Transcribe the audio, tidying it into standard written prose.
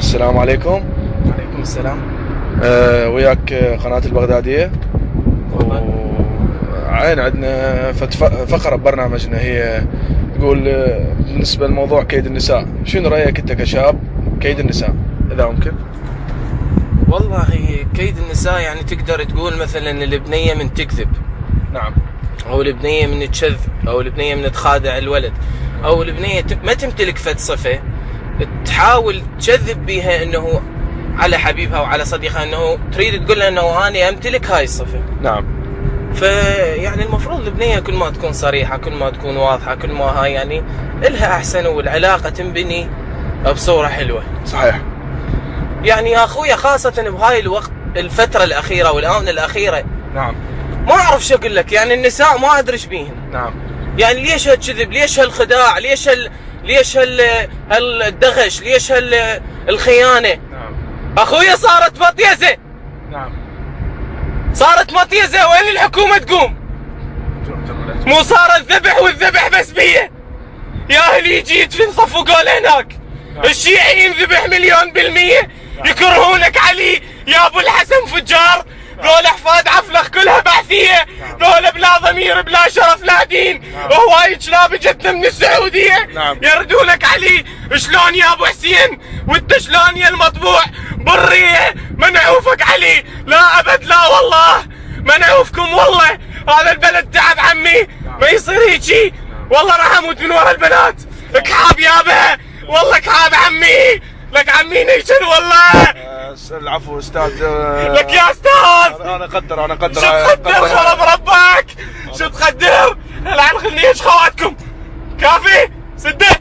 السلام عليكم. وعليكم السلام. وياك قناة البغدادية. وعين عندنا فقرة ببرنامجنا هي تقول بالنسبة لموضوع كيد النساء، شنو رأيك أنت كشاب كيد النساء إذا ممكن؟ والله كيد النساء يعني تقدر تقول مثلا البنية من تكذب، نعم، أو البنية من تشذ، أو البنية من تخادع الولد، أو البنية ما تمتلك فد صفة تحاول تكذب بها انه على حبيبها وعلى صديقها، انه تريد تقول له انه انا امتلك هاي الصفة. نعم. فيعني المفروض البنية كل ما تكون صريحة، كل ما تكون واضحة، كل ما هاي يعني الها احسن، والعلاقة تنبني بصورة حلوة. صحيح. يعني يا اخويا خاصة بهاي الوقت، الفترة الاخيرة والآونة الاخيرة، نعم، ما اعرف شو اقول لك، يعني النساء ما ادري ايش بيهن. نعم. يعني ليش هالكذب؟ ليش هالخداع؟ ليش هالدغش؟ ليش الخيانة؟ نعم. اخويا صارت مطيزة. نعم. صارت مطيزة، وين الحكومة تقوم؟ مو صارت ذبح، والذبح بس بيه. يا اهلي يجي يدفن صفقوا هناك. نعم. الشيعي ينذبح 1,000,000%. نعم. يكرهونك علي يا ابو الحسن فجار. ذول احفاد عفلخ كلها بعثيه. ذول بلا ضمير بلا شرف لا دين. وهواي كلاب جتنا من السعوديه. يردونك علي. شلون يا ابو حسين؟ وانت شلون يا المطبوع بريه؟ منعوفك علي. لا ابد، لا والله منعوفكم. والله هذا البلد تعب عمي، ما يصير هيجي. والله راح اموت من ورا البنات. كعاب يابا، والله كعاب عمي. لك عمي نيشن والله. العفو استاذ. لك يا استاذ. انا اقدر. شو تقدر خرب ربك؟ شو تقدر؟ العن خليش خواتكم. كافي سدت.